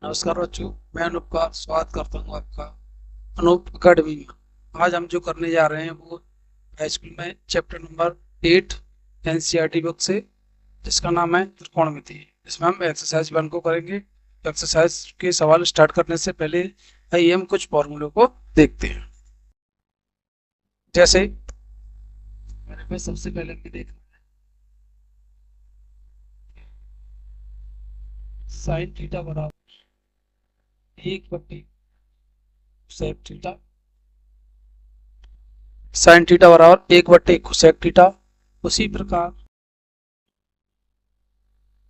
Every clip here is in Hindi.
नमस्कार बच्चों। मैं अनूप का स्वागत करता हूँ आपका अनूप अकेडमी में। आज हम जो करने जा रहे हैं वो हाई स्कूल में चैप्टर नंबर 8 एनसीईआरटी बुक से, जिसका नाम है त्रिकोणमिति। इसमें हम एक्सरसाइज 1 को करेंगे। एक्सरसाइज के सवाल स्टार्ट करने से पहले आइए हम कुछ फॉर्मूलों को देखते हैं। जैसे मेरे पे सबसे पहले हमें देखना है साइन थीटा बराबर 1/सेक थीटा। साइन थीटा बराबर 1/कोसेक थीटा। उसी प्रकार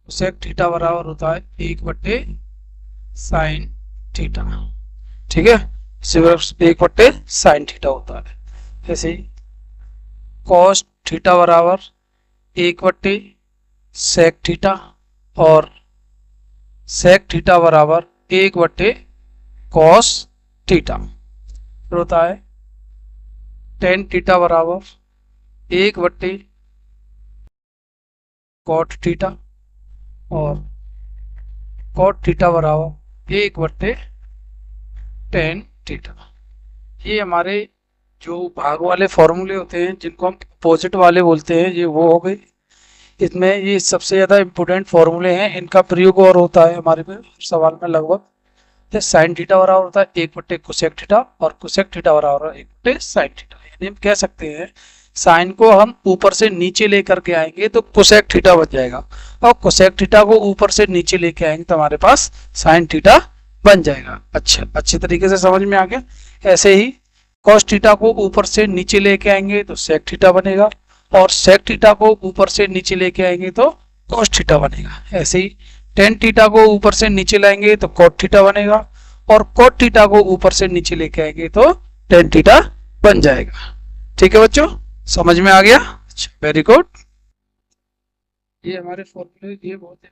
कोसेक थीटा बराबर होता है 1/साइन थीटा। ठीक है, सिर्फ 1/साइन थीटा होता है। ऐसे ही कॉस थीटा बराबर 1/सेक थीटा और सेक थीटा बराबर 1/कॉस थीटा। फिर होता है टेन थीटा बराबर 1/कॉट थीटा और कॉट थीटा बराबर 1/टेन थीटा। ये हमारे जो भाग वाले फॉर्मूले होते हैं, जिनको हम अपोजिट वाले बोलते हैं, ये वो हो गए। इसमें ये सबसे ज़्यादा इम्पोर्टेंट फॉर्मूले हैं। इनका प्रयोग और होता है हमारे में सवाल में लगभग। साइन थीटा बराबर होता है 1/कोसेक थीटा और कोसेक थीटा बराबर 1/साइन थीटा। यानी हम कह सकते हैं साइन को हम ऊपर से नीचे लेकर के आएंगे तो कोसेक थीटा बन जाएगा, और कोसेक थीटा को ऊपर से नीचे लेके आएंगे तो हमारे पास साइन थीटा बन जाएगा। अच्छा, अच्छे तरीके से समझ में आ गया। ऐसे ही कॉस थीटा को ऊपर से नीचे लेके आएंगे तो सेक थीटा बनेगा, और सेक थीटा को ऊपर से नीचे लेके आएंगे तो कॉस थीटा बनेगा। ऐसे ही टेन थीटा को ऊपर से नीचे लाएंगे तो कॉट थीटा बनेगा, और कॉट थीटा को ऊपर से नीचे लेके आएंगे तो टेन थीटा बन जाएगा। ठीक है बच्चों, समझ में आ गया? अच्छा, वेरी गुड। ये हमारे फॉर्मूले ये बहुत है।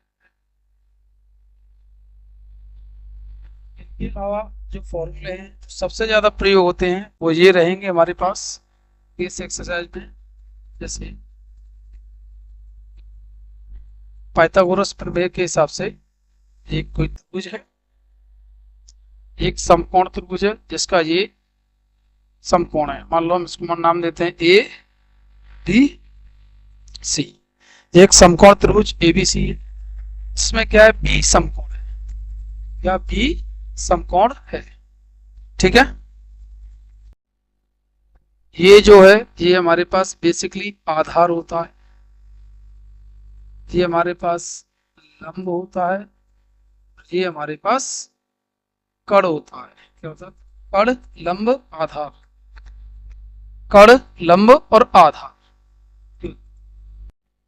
इनके अलावा जो फॉर्मूले हैं सबसे ज्यादा प्रयोग होते हैं वो ये रहेंगे हमारे पास इस एक्सरसाइज में। जैसे पाइथागोरस प्रमेय के हिसाब से एक कोई त्रिभुज है, एक समकोण त्रिभुज है जिसका ये समकोण है। मान लो हम इसको नाम देते हैं ए बी सी। एक समकोण त्रिभुज एबीसी है, इसमें क्या है, बी समकोण है या बी समकोण है। ठीक है, ये जो है ये हमारे पास बेसिकली आधार होता है, ये हमारे पास लंब होता है, ये हमारे पास कड़ होता है। क्या होता है? कड़, लंब, आधार। कड़, लंब और आधार।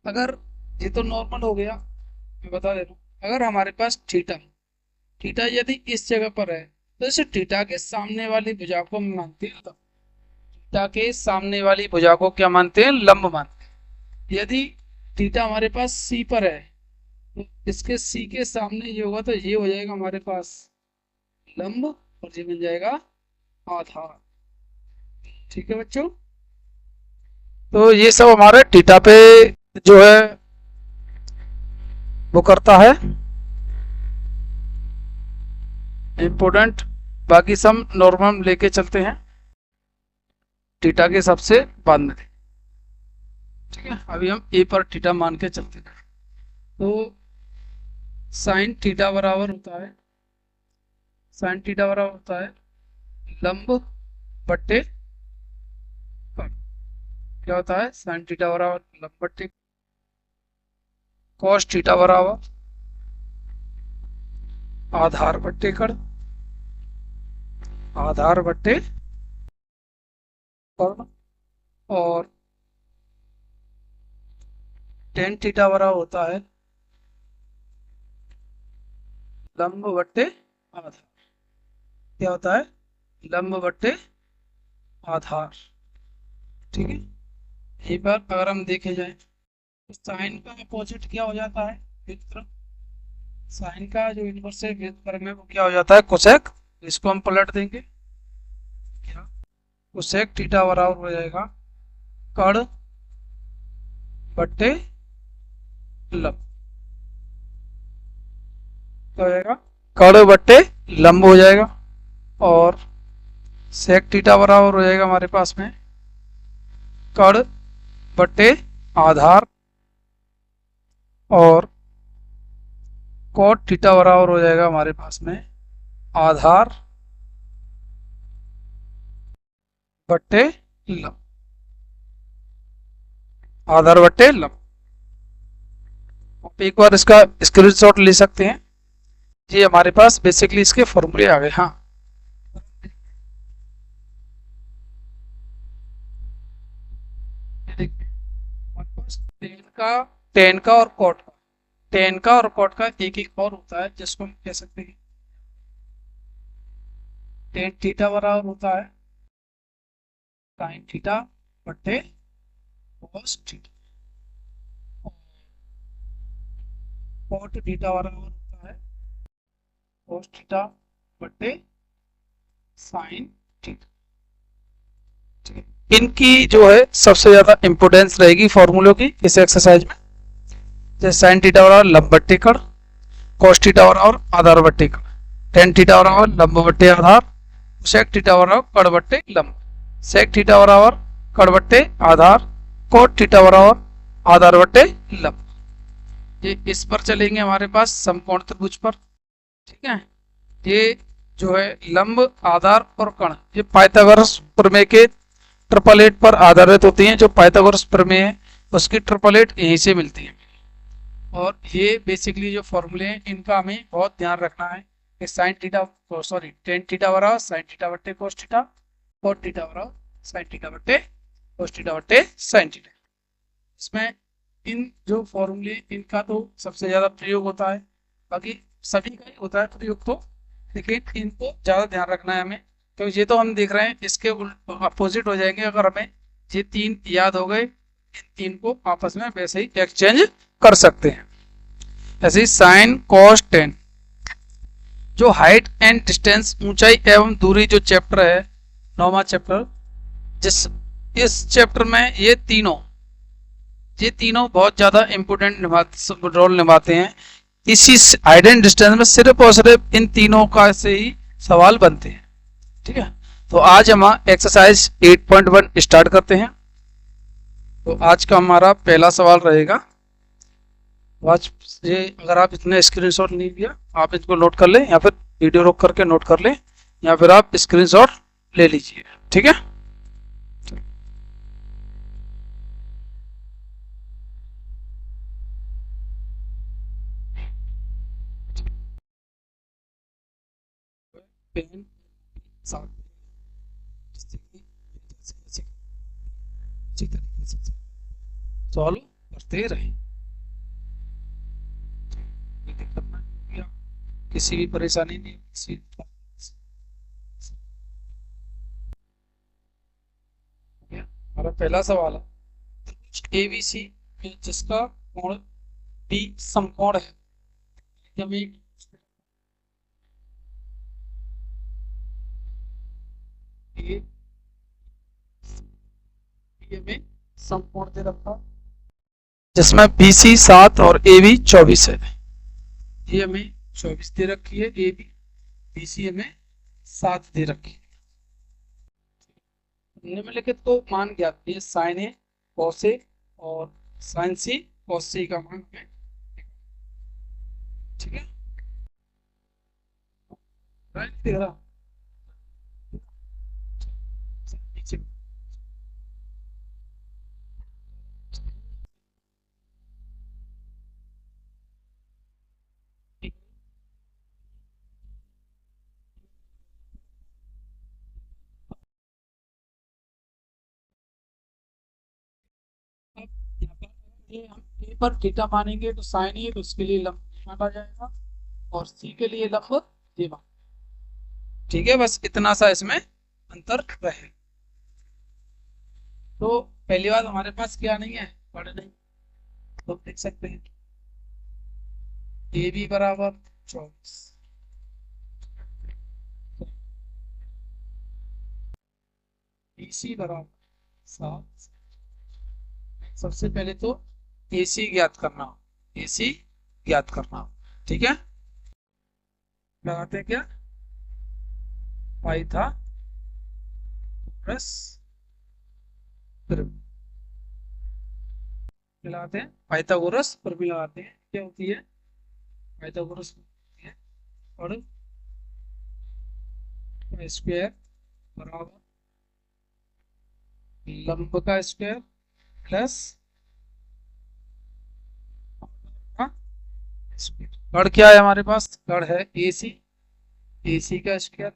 अगर ये तो नॉर्मल हो गया, मैं बता दे रहा हूँ। अगर हमारे पास थीटा, थीटा यदि इस जगह पर है तो इस थीटा के सामने वाली भुजा को हम मानते हैं लंब। थीटा के सामने वाली भुजा को क्या मानते हैं? लंब मानते हैं। यदि थीटा हमारे पास सी पर है तो इसके सी के सामने ये होगा तो ये हो जाएगा हमारे पास लंब और ये बन जाएगा आधार। ठीक है बच्चों, तो ये सब हमारे थीटा पे जो है वो करता है इम्पोर्टेंट। बाकी सब नॉर्मल लेके चलते हैं थीटा के हिसाब से बाद में। ठीक है, अभी हम ए पर थीटा मान के चलते हैं। तो साइन थीटा बराबर होता है, साइन थीटा बराबर होता है लंब बट्टे कर्ण। क्या होता है? साइन थीटा बराबर लंब बट्टे कॉस थीटा बराबर आधार बट्टे कर्ण, आधार बट्टे कर्ण। और टेन थीटा बराबर होता है लंब बट्टे आधार। क्या होता है? लंब बट्टे आधार। ठीक है, यहीं पर अगर हम देखे जाए तो साइन का अपोजिट क्या हो जाता है? विपरीत। साइन का जो इनवर्स है विपरीत में वो क्या हो जाता है? कोसेक। इसको हम पलट देंगे, क्या कोसेक थीटा बराबर हो जाएगा कर्ण बट्टे लंब। क्या हो जाएगा? कड़ बट्टे लंब हो जाएगा, और सेक थीटा बराबर हो जाएगा हमारे पास में कड़ बट्टे आधार, और कॉट थीटा बराबर हो जाएगा हमारे पास में आधार बट्टे लंब, आधार बट्टे लंब। एक बार इसका स्क्रीनशॉट ले सकते हैं। ये हमारे पास बेसिकली इसके फॉर्मूले आ गए। हाँ, टेन का टेन का और कॉट का, टेन का और कॉट का एक एक और होता है जिसको हम कह सकते हैं टेन थीटा बराबर होता है साइन थीटा बट्टे कॉस थीटा, कॉट थीटा बराबर होता है कॉस थीटा बट्टे साइन थीटा। इनकी जो है सबसे ज्यादा इंपोर्टेंस रहेगी फॉर्मूलों की इस एक्सरसाइज में। जैसे साइन थीटा बराबर लंब बट्टे कड़, कॉस थीटा बराबर आधार बट्टे कड़, टेन थीटा बराबर लंब बट्टे आधार, सेक थीटा बराबर कड़ बट्टे लंब, सेक थीटा बराबर कड़ बट्टे आधार, कोट थीटा बराबर आधार बट्टे लंब। ये इस पर चलेंगे हमारे पास समकोण त्रिभुज पर। ठीक है, ये जो है लंब आधार और कण, ये पाइथागोरस प्रमेय के ट्रिपलेट पर आधारित होती हैं। जो पाइथागोरस प्रमेय है उसकी ट्रिपलेट यहीं से मिलती है। और ये बेसिकली जो फॉर्मूले हैं इनका हमें बहुत ध्यान रखना है कि sine theta sorry tan theta बराबर साइन थीटा बट्टे कोस थीटा, कोट थीटा बराबर साइन थीटा बट्टे कोस थीटा बट्टे साइन थीटा। इसमें इन जो फॉर्मूले इनका तो सबसे ज्यादा प्रयोग होता है, बाकी सभी का ही होता है प्रयोग तो, लेकिन इनको ज्यादा ध्यान रखना है हमें, क्योंकि ये तो हम देख रहे हैं इसके अपोजिट हो जाएंगे। अगर हमें ये तीन याद हो गए, इन तीन को आपस में वैसे ही एक्सचेंज कर सकते हैं। ऐसे ही साइन कॉस टेन, जो हाइट एंड डिस्टेंस ऊंचाई एवं दूरी जो चैप्टर है 9वां चैप्टर, जिस इस चैप्टर में ये तीनों बहुत ज्यादा इंपोर्टेंट रोल निभाते हैं। इसी हाइट एंड डिस्टेंस में सिर्फ और सिर्फ इन तीनों का से ही सवाल बनते हैं। ठीक है, तो आज हम एक्सरसाइज 8.1 स्टार्ट करते हैं। तो आज का हमारा पहला सवाल रहेगा, आज ये अगर आप इतने स्क्रीनशॉट नहीं लिया आप इसको नोट कर लें, या फिर वीडियो रोक करके नोट कर लें, या फिर आप स्क्रीनशॉट ले लीजिए। ठीक है, पेन साथ अच्छी तरीके से सॉल्व करते रहें। दिक्कत ना होगी, किसी भी परेशानी नहीं, किसी हमारा पहला सवाल है ABC जिसका कोण B समकोण है, जब एक में समकोण दे रखा जिसमें BC 7 और AB 24 है। ये हमें 24 दे रखी है AB, BC हमें 7 दे रखी है। निम्नलिखित को मान ज्ञात है, साइन ए कॉस ए और साइन सी कॉस सी का मान है। ठीक है, दिख रहा हम ए पर थीटा मानेंगे तो साइन ए, तो उसके लिए लंब माना जाएगा, और सी के लिए लंब ये मान। ठीक है, बस इतना सा इसमें अंतर रहे। तो पहली बात हमारे पास क्या नहीं है, पढ़ नहीं, तो देख सकते हैं ए बी बराबर 24, BC बराबर 7। सबसे पहले तो AC ज्ञात करना हो, AC ज्ञात करना हो। ठीक है, लगाते हैं क्या, पाइथागोरस प्रमेय लगाते हैं, पाइथागोरस प्रमेय लगाते हैं, क्या होती है पाइथागोरस होती है, और स्क्वायर बराबर लंब का स्क्वायर प्लस का स्क्वायर। गढ़ क्या है हमारे पास, गढ़ है ए सी, ए सी का स्क्वायर,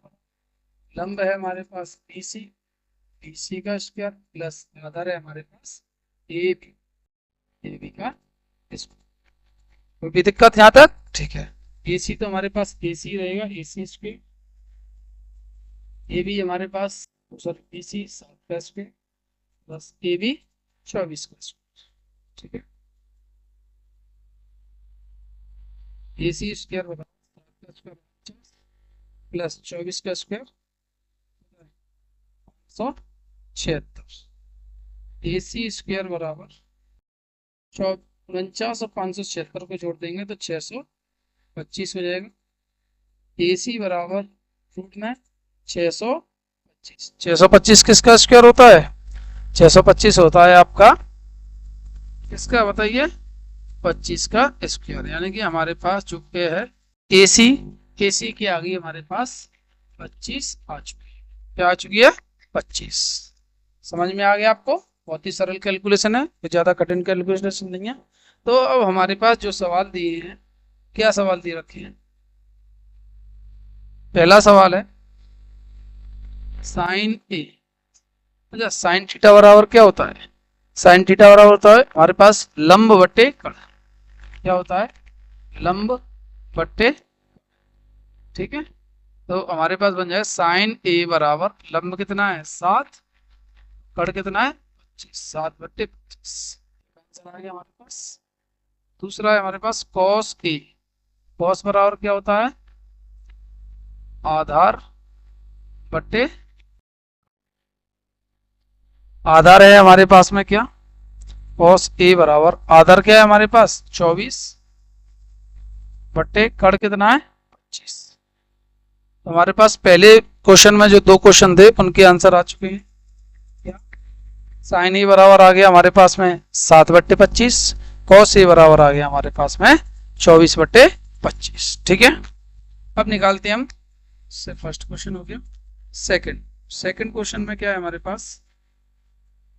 लंब है हमारे पास बी सी, बी सी का स्क्वायर प्लस आधार है हमारे पास ए बी, ए बी का स्क्वायर। कोई भी दिक्कत यहाँ तक, ठीक है। ए सी तो हमारे पास ए सी रहेगा, ए सी स्क्वायर, ए बी हमारे पास सॉरी बी सी 7 का स्क्वायर प्लस ए बी 24 का स्क्वायर, ठीक है। ए सी स्क्वायर बता 7 का स्क्वायर 50 प्लस 24 का स्क्वायर 576, ए सी स्क्वायर बराबर 49 और 576 को जोड़ देंगे तो 625 हो जाएगा। ए सी बराबर रूट में 625, 625 किसका स्क्वायर होता है, 625 होता है आपका किसका बताइए, 25 का स्क्वायर, यानी कि हमारे पास जो पे है ए सी, ए सी की आ गई हमारे पास 25 आ चुकी है, क्या आ चुकी है 25। समझ में आ गया आपको, बहुत ही सरल कैलकुलेशन है, कोई ज्यादा कठिन कैलकुलेशन नहीं है। तो अब हमारे पास जो सवाल दिए हैं, क्या सवाल दिए रखे हैं, पहला सवाल है साइन ए, अच्छा साइन थीटा बराबर क्या होता है, साइन थीटा बराबर होता है हमारे पास लंब बट्टे कर्ण, क्या होता है लंब बट्टे, ठीक है। तो हमारे पास बन जाएगा साइन ए बराबर लंब कितना है 7, कर्ण कितना है 25, 7/25 आंसर आ गया हमारे पास। दूसरा है हमारे पास कॉस ए, कॉस बराबर क्या होता है आधार बट्टे, आधार है हमारे पास में क्या, कॉस ए बराबर आधार क्या है हमारे पास 24 बट्टे कर्ण कितना है 25। तो हमारे पास पहले क्वेश्चन में जो 2 क्वेश्चन थे उनके आंसर आ चुके हैं, क्या साइन ए बराबर आ गया हमारे पास में 7/25, कॉस ए बराबर आ गया हमारे पास में 24/25, ठीक है। अब निकालते हैं हम, से फर्स्ट क्वेश्चन हो गया। सेकंड, सेकंड क्वेश्चन में क्या है हमारे पास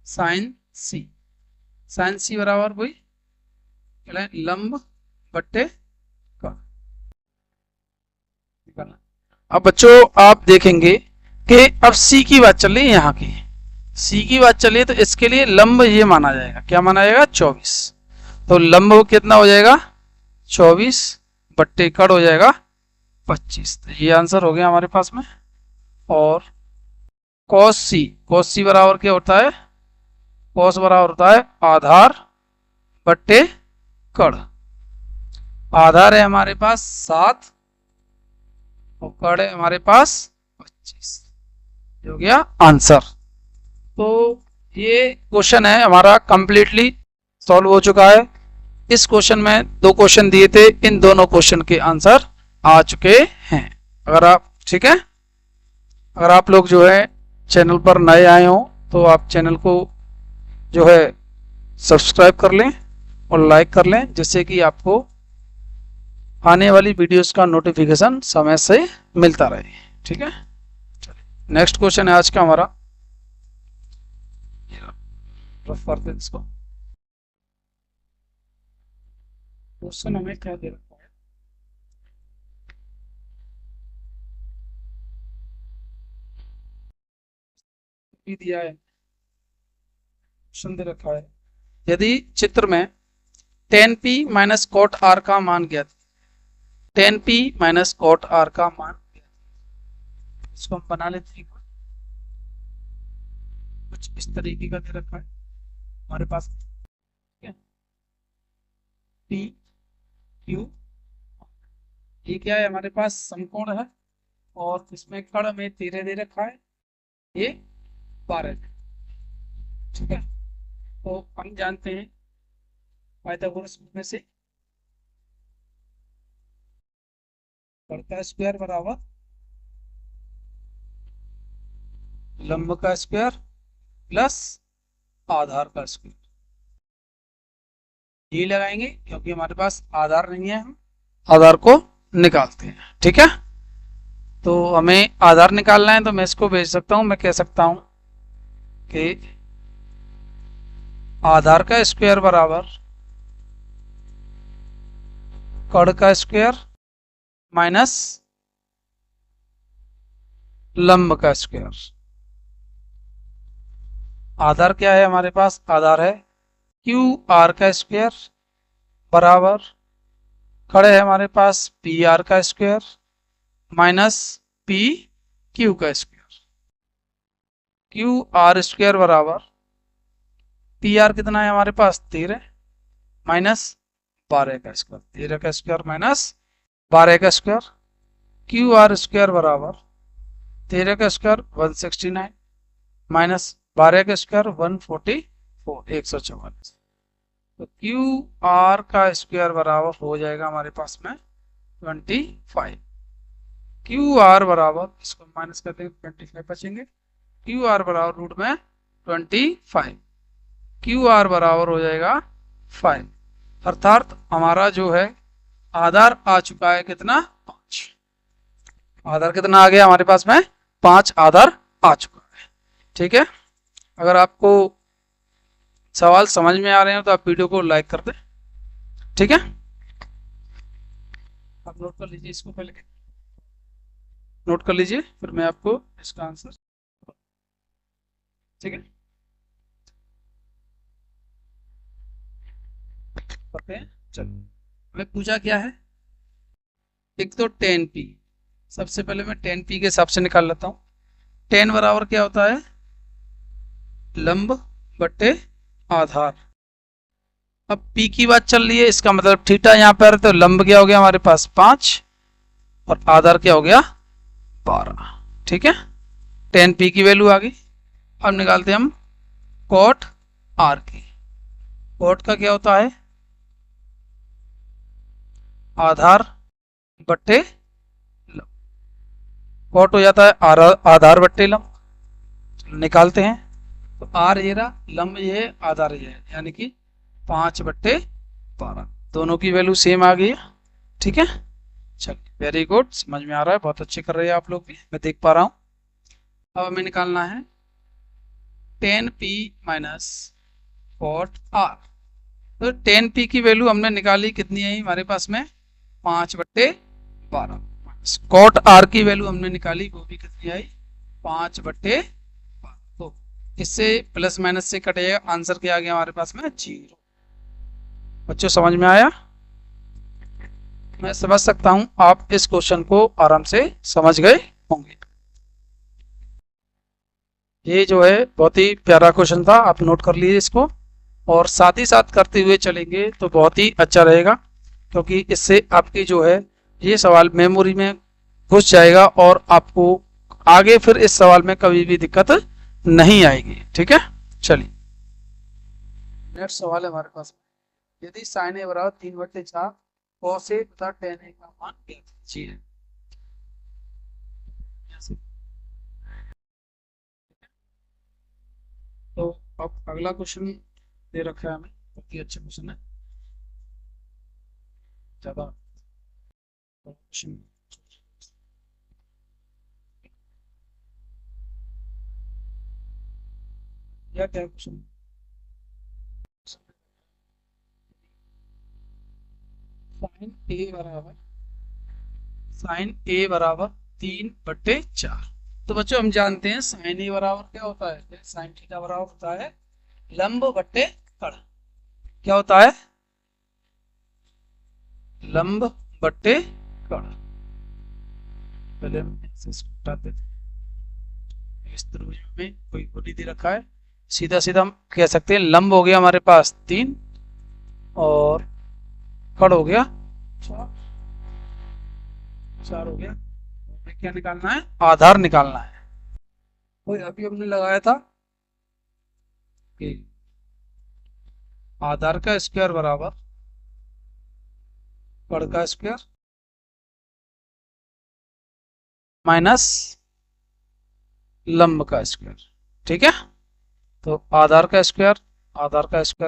साइन सी, साइन सी बराबर वही लंब बट्टे कर्ण। अब बच्चों आप देखेंगे कि अब सी की बात चल रही है, यहाँ की सी की बात चल रही है, तो इसके लिए लंब ये माना जाएगा, क्या माना जाएगा 24, तो लंब कितना हो जाएगा 24 बट्टे कर्ण हो जाएगा 25, तो ये आंसर हो गया हमारे पास में। और कॉस सी, कॉस सी बराबर क्या होता है, कॉस बराबर होता है आधार बट्टे कर्ण, आधार है हमारे पास 7 और कर्ण है हमारे पास 25, हो गया आंसर। तो ये क्वेश्चन है हमारा कंप्लीटली सॉल्व हो चुका है। इस क्वेश्चन में 2 क्वेश्चन दिए थे, इन दोनों क्वेश्चन के आंसर आ चुके हैं। अगर आप ठीक है, अगर आप लोग जो है चैनल पर नए आए हो तो आप चैनल को जो है सब्सक्राइब कर लें और लाइक कर लें, जिससे कि आपको आने वाली वीडियोस का नोटिफिकेशन समय से मिलता रहे, ठीक है। नेक्स्ट क्वेश्चन है आज का हमारा, रफ करते हैं इसको। क्वेश्चन हमें क्या दे रखा है, दिया है, क्वेश्चन दे रखा है यदि चित्र में tan p minus cot r का मान ज्ञात, tan p minus cot r का मान, इसको हम बना लेते हैं, कुछ इस तरीके का दे रखा है हमारे पास, ठीक है। p q, ये क्या है हमारे पास समकोण है, और इसमें कर्ण में 13 दे रखा है, ये 12, ठीक है। तो हम जानते हैं पाइथागोरस में से कड़ का स्क्वायर बराबर लंब का स्क्वायर प्लस आधार का स्क्वायर, ये लगाएंगे क्योंकि हमारे पास आधार नहीं है, हम आधार को निकालते हैं। ठीक है, तो हमें आधार निकालना है, तो मैं इसको भेज सकता हूं, मैं कह सकता हूं कि आधार का स्क्वायर बराबर कड़ का स्क्वायर माइनस लंब का स्क्वायर। आधार क्या है हमारे पास, आधार है क्यू आर का स्क्वायर बराबर खड़े है हमारे पास पी आर का स्क्वायर माइनस पी क्यू का स्क्वायर। क्यू आर स्क्वायर बराबर पी आर कितना है हमारे पास 13 माइनस 12 का स्क्वायर, 13 का स्क्वायर माइनस 12 का स्क्वायर। क्यू आर स्क्वायर बराबर 13 का स्क्वायर 169 माइनस 12 का स्क्वायर 144 144। तो क्यू आर का स्क्वायर बराबर हो जाएगा हमारे पास में 25। क्यू आर बराबर, इसको माइनस कर देंगे 25 बचेंगे, क्यू आर बराबर रूट में 25, क्यू आर बराबर हो जाएगा 5, अर्थात हमारा जो है आधार आ चुका है कितना 5। आधार कितना आ गया हमारे पास में 5 आधार आ चुका है। ठीक है, अगर आपको सवाल समझ में आ रहे हैं तो आप वीडियो को लाइक कर दें। ठीक है, आप नोट कर लीजिए, इसको पहले नोट कर लीजिए, फिर मैं आपको इसका आंसर। ठीक है, करते हैं। चलिए, हमें पूछा क्या है, एक तो 10p, सबसे पहले मैं 10p के हिसाब से निकाल लेता हूँ। 10 बराबर क्या होता है, लंब बट्टे आधार। अब p की बात चल रही है, इसका मतलब थीटा यहाँ पर, तो लंब क्या हो गया हमारे पास 5 और आधार क्या हो गया 12। ठीक है, 10p की वैल्यू आ गई। अब निकालते हैं हम कॉट आर की। कॉट का क्या होता है, आधार बट्टे लंब। कॉट हो जाता है आधार बट्टे लंब, निकालते हैं। तो आर ये रहा, लंब ये है, आधार ये है, यानी कि 5/12, दोनों की वैल्यू सेम आ गई है। ठीक है, चलिए वेरी गुड, समझ में आ रहा है, बहुत अच्छे कर रहे हैं आप लोग भी, मैं देख पा रहा हूँ। अब हमें निकालना है 10p माइनस कॉट आर। तो 10p की वैल्यू हमने निकाली, कितनी आई हमारे पास में 5/12। कॉट आर की वैल्यू हमने निकाली, वो भी कितनी आई 5/12। तो इससे प्लस माइनस से कटेगा, आंसर क्या आ गया हमारे पास में 0। बच्चों समझ में आया, मैं समझ सकता हूं आप इस क्वेश्चन को आराम से समझ गए होंगे। ये जो है बहुत ही प्यारा क्वेश्चन था, आप नोट कर लीजिए इसको, और साथ ही साथ करते हुए चलेंगे तो बहुत ही अच्छा रहेगा, क्योंकि इससे आपकी जो है ये सवाल मेमोरी में घुस जाएगा और आपको आगे फिर इस सवाल में कभी भी दिक्कत नहीं आएगी। ठीक है, चलिए नेक्स्ट सवाल है हमारे पास, यदि साइन ए बराबर 3/4 कॉस ए तथा tan ए का मान ज्ञात कीजिए। तो अब अगला क्वेश्चन दे रखा है हमें, बहुत ही अच्छा क्वेश्चन है, ज्यादा क्वेश्चन। क्या क्या क्वेश्चन, साइन ए बराबर 3/4। तो बच्चों हम जानते हैं साइन ए बराबर क्या होता है, साइन थीटा बराबर होता है लंब बट्टे कड़। क्या होता है, लंब बट्टे कड़। पहले हम इसको हटा देते हैं, इस त्रिभुज में कोई गोली दे रखा है, सीधा सीधा हम कह सकते हैं लंब हो गया हमारे पास 3 और कड़ हो गया 4, 4 हो गया। हमें क्या निकालना है, आधार निकालना है। तो अभी हमने लगाया था कि आधार का स्क्वायर बराबर कड़ का स्क्वायर माइनस लंब का स्क्वायर। ठीक है, तो आधार का स्क्वायर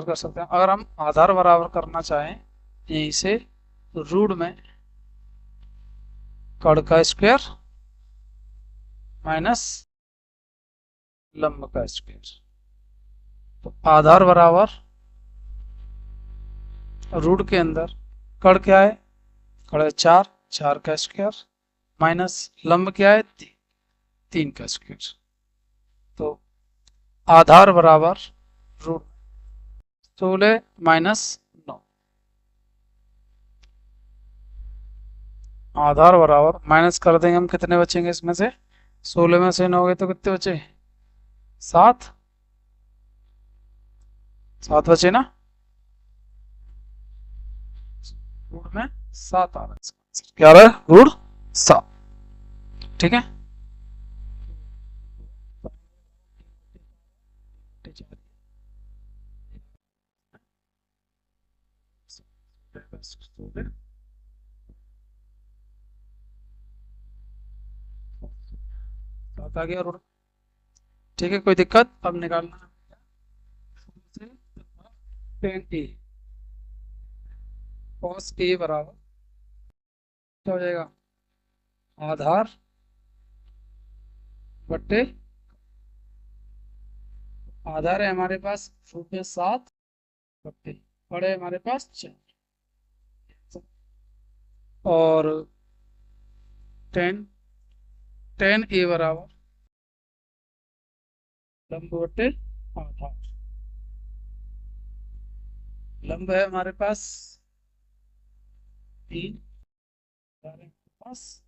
कर सकते हैं। अगर हम आधार बराबर करना चाहें यहीं से, तो रूट में कड़ का स्क्वायर माइनस लंब का स्क्वायर। तो आधार बराबर रूट के अंदर कड़ क्या है, कड़ है 4, 4 का स्क्वायर माइनस लंब क्या है 3 का स्क्वायर। तो आधार बराबर रूट 16 माइनस 9। आधार बराबर माइनस कर देंगे हम, कितने बचेंगे इसमें से, 16 में से 9 गए तो कितने बचे, 7, 7 बचे ना, रूट में 7 आ रहा है, क्या आ रहा है, रूट 7। ठीक है, आ गया रूट। ठीक है, कोई दिक्कत, अब निकालना है 10a cos a बराबर क्या हो जाएगा, आधार बट्टे, आधार है हमारे पास रूट में 7 बट्टे बड़े हमारे पास 4, और 10 a बराबर लंब बट्टे आधार। लंब है हमारे पास 3, आधार है हमारे पास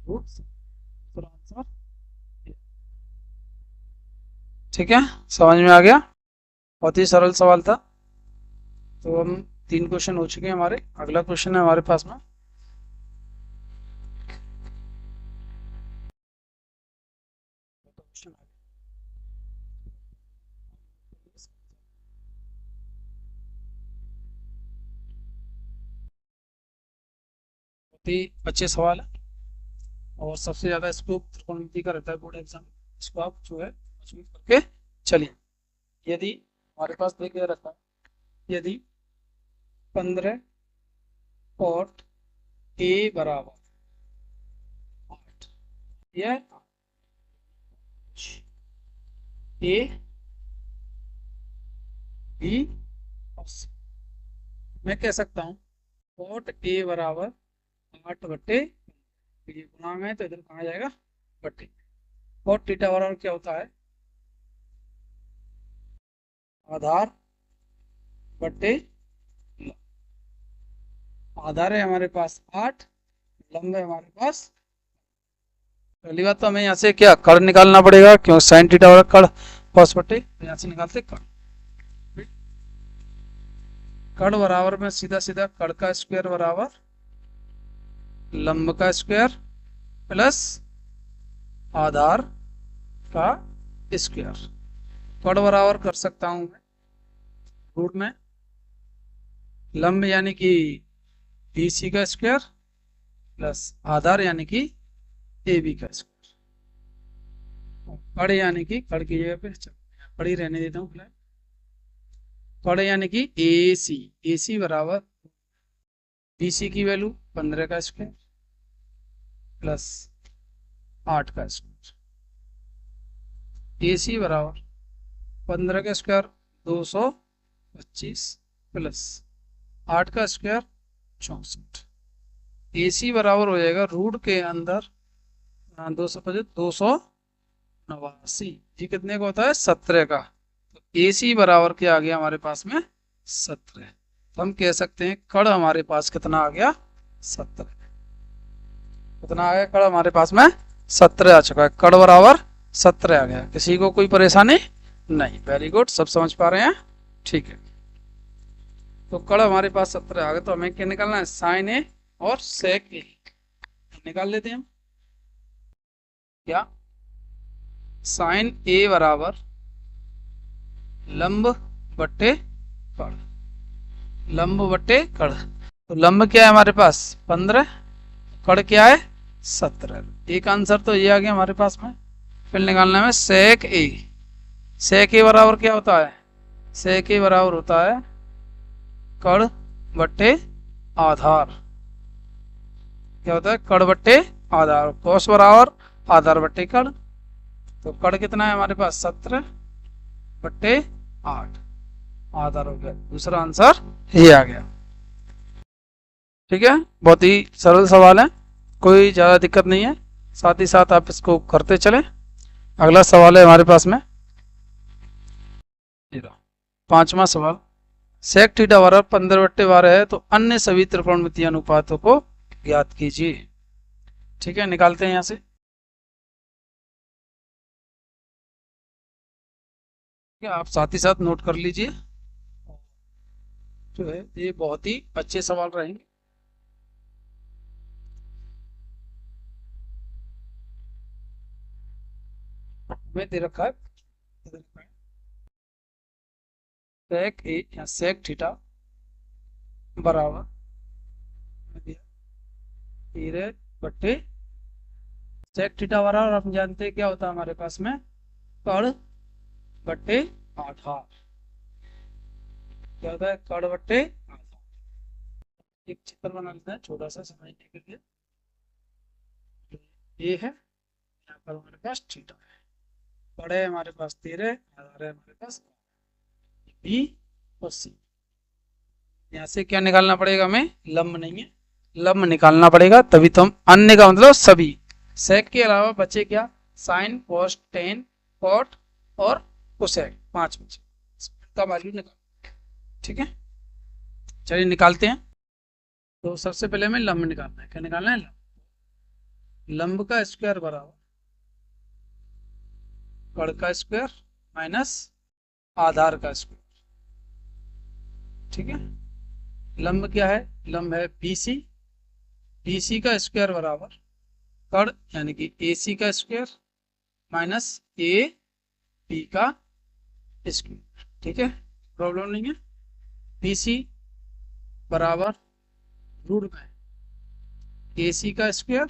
रूट, दूसरा आंसर। ठीक है, समझ में आ गया, बहुत ही सरल सवाल था। तो हम 3 क्वेश्चन हो चुके हैं हमारे। अगला क्वेश्चन है हमारे पास में, बहुत ही अच्छे सवाल है, और सबसे ज़्यादा स्कोप त्रिकोणमिति का रहता है बोर्ड एग्जाम। इसको आप जो है मजबूत करके चलिए। यदि हमारे पास देखिए रहता है, यदि 15 कॉट a बराबर 8, यह a b और c, मैं कह सकता हूँ कॉट a बराबर 8 बट्टे, ये गुणा में तो इधर कहा जाएगा बट्टे। कॉट थीटा बराबर क्या होता है, आधार बट्टे लंब। आधार है हमारे पास 8, लंब है हमारे पास। पहली बात तो हमें यहाँ से क्या कड़ निकालना पड़ेगा, क्यों साइन थीटा वाला कड़ कॉस बट्टे, तो यहाँ से निकालते कड़। कड़ बराबर में सीधा सीधा कड़ का स्क्वायर बराबर लंब का स्क्वायर प्लस आधार का स्क्वायर। कड़ बराबर कर सकता हूं मैं रूट में लंब यानी कि BC का स्क्वायर प्लस आधार यानी कि AB का स्क्वायर। कड़ यानी कि कड़ की जगह पे कड़ ही रहने देता हूँ फिलहाल। कड़ यानी कि AC बराबर BC की वैल्यू 15 का स्क्वायर प्लस 8 का स्क्वायर। AC बराबर 15 का स्क्वायर 225 प्लस 8 का स्क्वायर 64। AC बराबर हो जाएगा रूट के अंदर 289, जी कितने का होता है 17 का। तो AC बराबर क्या आ गया हमारे पास में 17। तो हम कह सकते हैं कड़ हमारे पास कितना आ गया 17। कितना आ गया कड़ हमारे पास में 17 आ चुका है, कड़ बराबर 17 आ गया। किसी को कोई परेशानी नहीं, वेरी गुड, सब समझ पा रहे हैं, ठीक है। तो कड़ हमारे पास 17 आ गया, तो हमें क्या निकालना है, साइन ए और सेक ए निकाल लेते हैं हम। क्या, साइन ए बराबर लंब बट्टे कड़, लंब बट्टे कड़। तो लंब क्या है हमारे पास 15, कड़ क्या है 17। एक आंसर तो ये आ गया हमारे पास में। फिर निकालना है सेक ए। सेक ए बराबर क्या होता है? सेक ए बराबर होता है कड़ बट्टे आधार। क्या होता है? कड़ बट्टे आधार। कोस बराबर आधार बट्टे कड़। तो कड़ कितना है हमारे पास? 17 बट्टे 8। आधार हो गया। दूसरा आंसर ये आ गया। ठीक है, बहुत ही सरल सवाल है, कोई ज़्यादा दिक्कत नहीं है। साथ ही साथ आप इसको करते चलें। अगला सवाल है हमारे पास में 5वां सवाल। सेक थीटा बराबर 15/12 है तो अन्य सभी त्रिकोणमितीय अनुपातों को ज्ञात कीजिए। ठीक है, निकालते हैं यहाँ से। क्या आप साथ ही साथ नोट कर लीजिए, जो है ये बहुत ही अच्छे सवाल रहेंगे। में दे रखा है सेक ए या सेक थीटा बराबर 13 बट्टे सेक थीटा बराबर हम जानते हैं क्या होता है हमारे पास में? कड़ बट्टे आधार। क्या होता है? कड़ बट्टे आधार। एक चित्र बना लेते हैं छोटा सा समझने के लिए। ये है, यहाँ पर हमारे पास थीटा है, कड़ है हमारे पास 13, आधार है हमारे पास बी और सी। यहाँ से क्या निकालना पड़ेगा हमें? लंब नहीं है, लंब निकालना पड़ेगा, तभी तो हम अन्य का मतलब सभी। सेक के अलावा बचे क्या? साइन, कॉस, टेन, कॉट और कोसेक, 5 बचे। इसका वैल्यू निकाल। ठीक है, चलिए निकालते हैं। तो सबसे पहले हमें लंब निकालना है। क्या निकालना है? लंब का स्क्वायर बराबर कड़ का स्क्वायर माइनस आधार का स्क्वायर। ठीक है, लंब क्या है? लंब है BC। BC का स्क्वायर बराबर कड़ यानी कि AC का स्क्वायर माइनस AB का स्क्वायर। ठीक है, प्रॉब्लम नहीं है। BC बराबर रूट में AC का स्क्वायर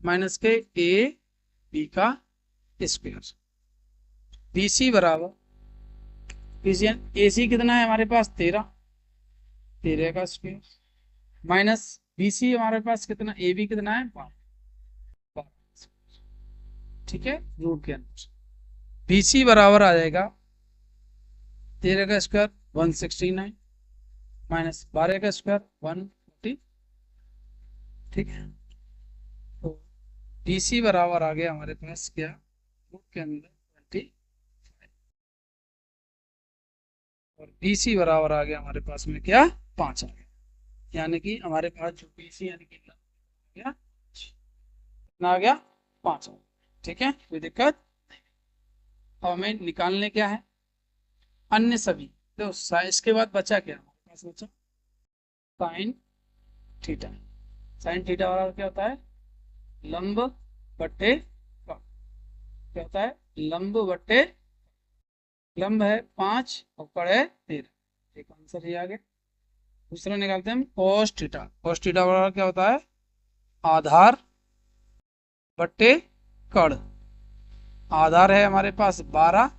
माइनस के AB का स्क्वायर। BC बराबर AC कितना है हमारे पास? 13 का स्क्वायर माइनस BC हमारे पास कितना? AB कितना है? 12। ठीक है, रूट के अंदर BC बराबर आ जाएगा 13 का स्क्वायर 169 माइनस 12 का स्क्वायर 140। ठीक है, तो BC बराबर आ गया हमारे पास क्या? रूट के अंदर 25 और BC बराबर आ गया हमारे पास में क्या? 5 आ गया। यानी कि हमारे पास जो BC यानी कि गया कितना आ गया? 5 आ गया। ठीक है, कोई दिक्कत? अब हमें निकालने क्या है? अन्य सभी। तो इसके बाद बचा क्या हमारे पास? बचा साइन थीटा। साइन थीटा बराबर क्या होता है? लंब बट्टे कड़। क्या होता है? लंब बट्टे, लंब है 5 और कड़ है 13। एक आंसर ये आ गया। दूसरा निकालते हैं हम कोस थीटा। कोस थीटा बराबर क्या होता है? आधार बट्टे कड़। आधार है हमारे पास 12,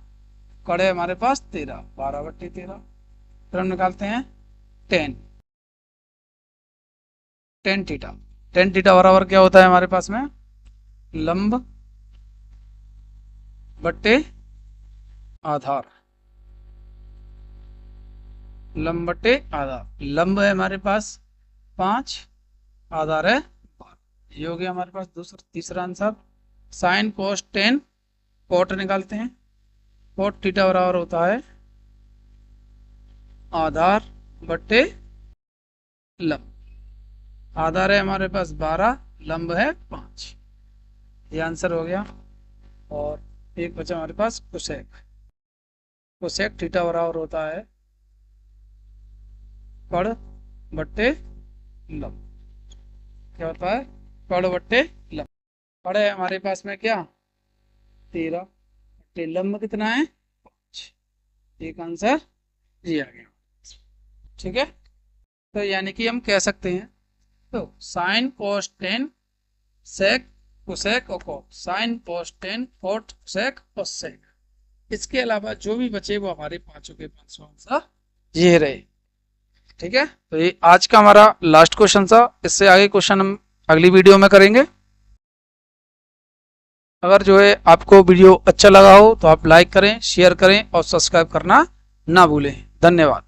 कड़ है हमारे पास 13, 12/13। फिर हम निकालते हैं ten. Tan theta. Tan theta बराबर क्या होता है हमारे पास में? लंब बट्टे आधार। लंब बट्टे आधार। लंब है हमारे पास 5, आधार है 12। ये हो गया हमारे पास दूसरा। तीसरा answer sine cos tan. Cot निकालते हैं। कोट थीटा बराबर होता है आधार बट्टे लंब। आधार है हमारे पास 12, लंब है 5। ये आंसर हो गया। और एक बचा हमारे पास कोसेक। कोसेक थीटा बराबर होता है कड़ बट्टे लंब। क्या होता है? कड़ बट्टे लंब। कड़ है हमारे पास में क्या? 13 बट्टे लंब कितना है? 5। एक आंसर ये आ गया। ठीक है, तो यानी कि हम कह सकते हैं तो sine cos tan sec, cosec और cot, sine, cos, tan, cot, sec और सेक। इसके अलावा जो भी बचे वो हमारे पांचों के 500 आंसर ये रहे। ठीक है, तो ये आज का हमारा लास्ट क्वेश्चन था। इससे आगे क्वेश्चन हम अगली वीडियो में करेंगे। अगर जो है आपको वीडियो अच्छा लगा हो तो आप लाइक करें, शेयर करें और सब्सक्राइब करना ना भूलें। धन्यवाद।